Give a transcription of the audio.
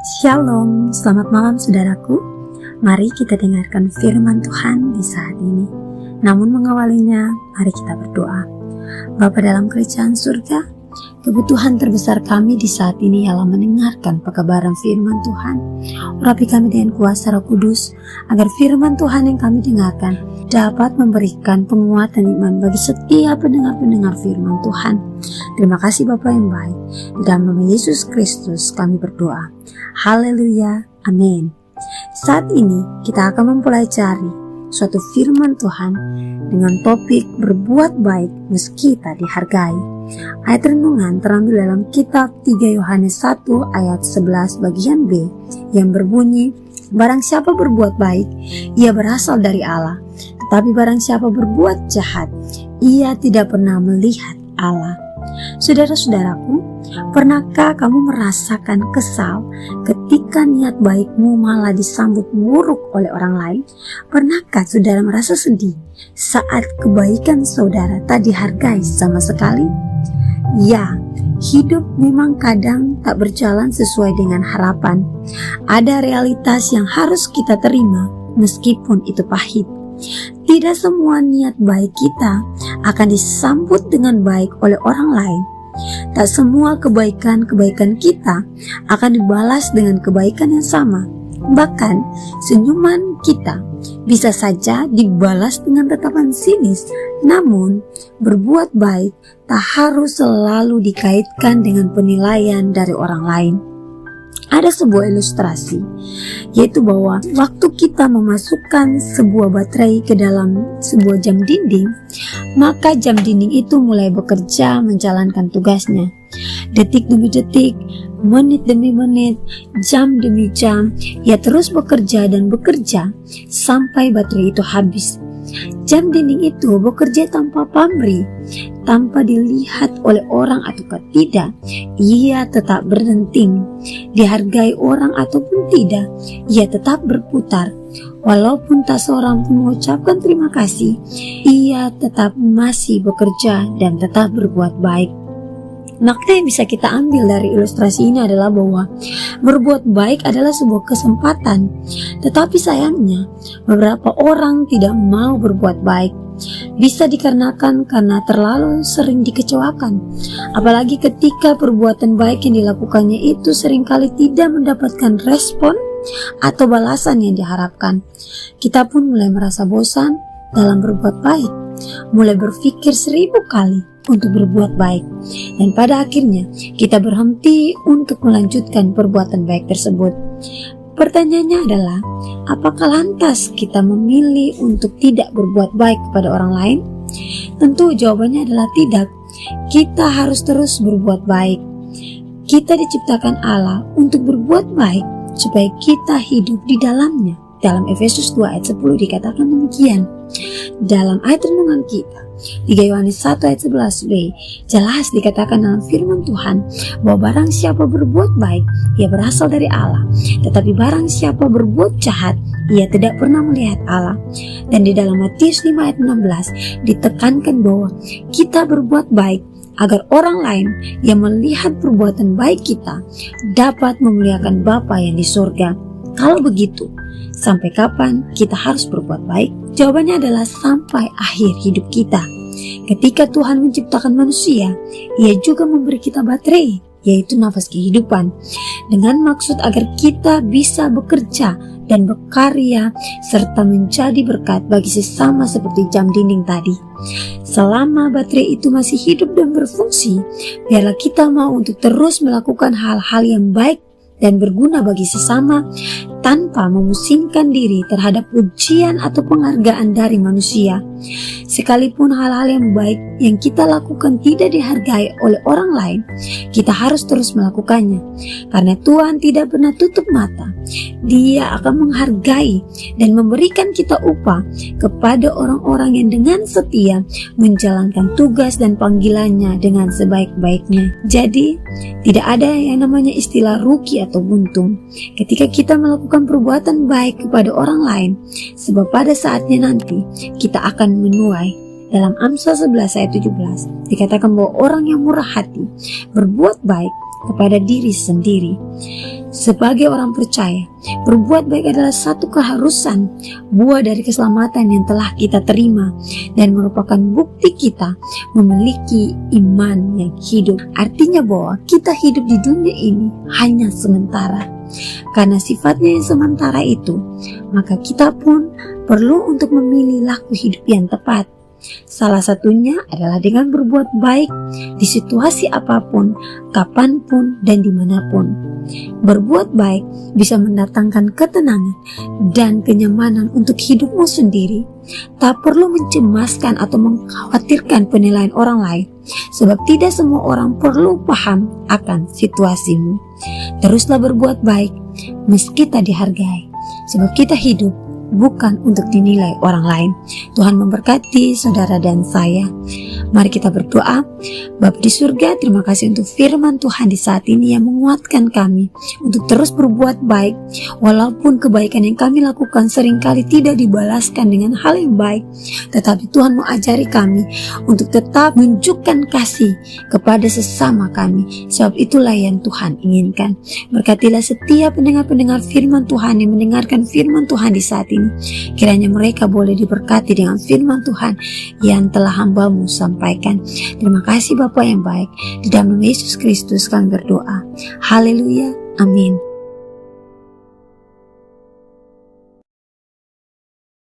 Shalom, selamat malam saudaraku. Mari kita dengarkan firman Tuhan di saat ini. Namun mengawalinya, mari kita berdoa. Bapa dalam kerajaan surga, kebutuhan terbesar kami di saat ini ialah mendengarkan pekabaran firman Tuhan. Urapi kami dengan kuasa Roh Kudus, agar firman Tuhan yang kami dengarkan dapat memberikan penguatan iman bagi setiap pendengar-pendengar firman Tuhan. Terima kasih Bapa yang baik. Di dalam nama Yesus Kristus kami berdoa. Haleluya, amin. Saat ini kita akan mempelajari suatu firman Tuhan dengan topik berbuat baik meski tak dihargai. Ayat renungan terambil dalam kitab 3 Yohanes 1 ayat 11 bagian B yang berbunyi, barang siapa berbuat baik, ia berasal dari Allah. Tetapi barang siapa berbuat jahat, ia tidak pernah melihat Allah. Saudara-saudaraku, pernahkah kamu merasakan kesal ketika niat baikmu malah disambut buruk oleh orang lain? Pernahkah saudara merasa sedih saat kebaikan saudara tak dihargai sama sekali? Ya, hidup memang kadang tak berjalan sesuai dengan harapan. Ada realitas yang harus kita terima meskipun itu pahit. Tidak semua niat baik kita akan disambut dengan baik oleh orang lain. Tak semua kebaikan-kebaikan kita akan dibalas dengan kebaikan yang sama. Bahkan senyuman kita bisa saja dibalas dengan tatapan sinis. Namun berbuat baik tak harus selalu dikaitkan dengan penilaian dari orang lain. Ada sebuah ilustrasi, yaitu bahwa waktu kita memasukkan sebuah baterai ke dalam sebuah jam dinding, maka jam dinding itu mulai bekerja menjalankan tugasnya. Detik demi detik, menit demi menit, jam demi jam, ia terus bekerja dan bekerja sampai baterai itu habis. Jam dinding itu bekerja tanpa pamrih, tanpa dilihat oleh orang atau tidak. Ia tetap berdenting, dihargai orang ataupun tidak, ia tetap berputar. Walaupun tak seorang pun mengucapkan terima kasih, ia tetap masih bekerja dan tetap berbuat baik. Makna yang bisa kita ambil dari ilustrasi ini adalah bahwa berbuat baik adalah sebuah kesempatan. Tetapi sayangnya, beberapa orang tidak mau berbuat baik. Bisa dikarenakan karena terlalu sering dikecewakan. Apalagi ketika perbuatan baik yang dilakukannya itu seringkali tidak mendapatkan respon atau balasan yang diharapkan. Kita pun mulai merasa bosan dalam berbuat baik, mulai berpikir 1000 kali untuk berbuat baik, dan pada akhirnya kita berhenti untuk melanjutkan perbuatan baik tersebut. Pertanyaannya adalah, apakah lantas kita memilih untuk tidak berbuat baik kepada orang lain? Tentu jawabannya adalah tidak. Kita harus terus berbuat baik. Kita diciptakan Allah untuk berbuat baik supaya kita hidup di dalamnya. Dalam Efesus 2 ayat 10 dikatakan demikian. Dalam ayat renungan kita 3 Yohanes 1 ayat 11b jelas dikatakan dalam firman Tuhan bahwa barang siapa berbuat baik, ia berasal dari Allah. Tetapi barang siapa berbuat jahat, ia tidak pernah melihat Allah. Dan di dalam Matius 5 ayat 16 ditekankan bahwa kita berbuat baik agar orang lain yang melihat perbuatan baik kita dapat memuliakan Bapa yang di surga. Kalau begitu, sampai kapan kita harus berbuat baik? Jawabannya adalah sampai akhir hidup kita. Ketika Tuhan menciptakan manusia, Ia juga memberi kita baterai, yaitu nafas kehidupan, dengan maksud agar kita bisa bekerja dan berkarya serta menjadi berkat bagi sesama seperti jam dinding tadi. Selama baterai itu masih hidup dan berfungsi, biarlah kita mau untuk terus melakukan hal-hal yang baik dan berguna bagi sesama tanpa memusingkan diri terhadap pujian atau penghargaan dari manusia. Sekalipun hal-hal yang baik yang kita lakukan tidak dihargai oleh orang lain, kita harus terus melakukannya. Karena Tuhan tidak pernah tutup mata. Dia akan menghargai dan memberikan kita upah kepada orang-orang yang dengan setia menjalankan tugas dan panggilannya dengan sebaik-baiknya. Jadi, tidak ada yang namanya istilah rugi atau buntung ketika kita melakukan perbuatan baik kepada orang lain, sebab pada saatnya nanti kita akan menuai Dalam Amsal 11 ayat 17 dikatakan bahwa orang yang murah hati berbuat baik kepada diri sendiri. Sebagai orang percaya, berbuat baik adalah satu keharusan, buah dari keselamatan yang telah kita terima dan merupakan bukti kita memiliki iman yang hidup. Artinya bahwa kita hidup di dunia ini hanya sementara. Karena sifatnya yang sementara itu, maka kita pun perlu untuk memilih laku hidup yang tepat. Salah satunya adalah dengan berbuat baik di situasi apapun, kapanpun, dan dimanapun. Berbuat baik bisa mendatangkan ketenangan dan kenyamanan untuk hidupmu sendiri. Tak perlu mencemaskan atau mengkhawatirkan penilaian orang lain, sebab tidak semua orang perlu paham akan situasimu. Teruslah berbuat baik meski tak dihargai, sebab kita hidup bukan untuk dinilai orang lain. Tuhan memberkati saudara dan saya. Mari kita berdoa. Bapa di surga, terima kasih untuk firman Tuhan di saat ini yang menguatkan kami untuk terus berbuat baik, walaupun kebaikan yang kami lakukan seringkali tidak dibalaskan dengan hal yang baik. Tetapi Tuhan mau ajari kami untuk tetap menunjukkan kasih kepada sesama kami, sebab itulah yang Tuhan inginkan. Berkatilah setiap pendengar-pendengar firman Tuhan yang mendengarkan firman Tuhan di saat ini. Kiranya mereka boleh diberkati dengan firman Tuhan yang telah hamba-Mu sampaikan. Terima kasih Bapa yang baik. Di dalam nama Yesus Kristus kami berdoa. Haleluya. Amin.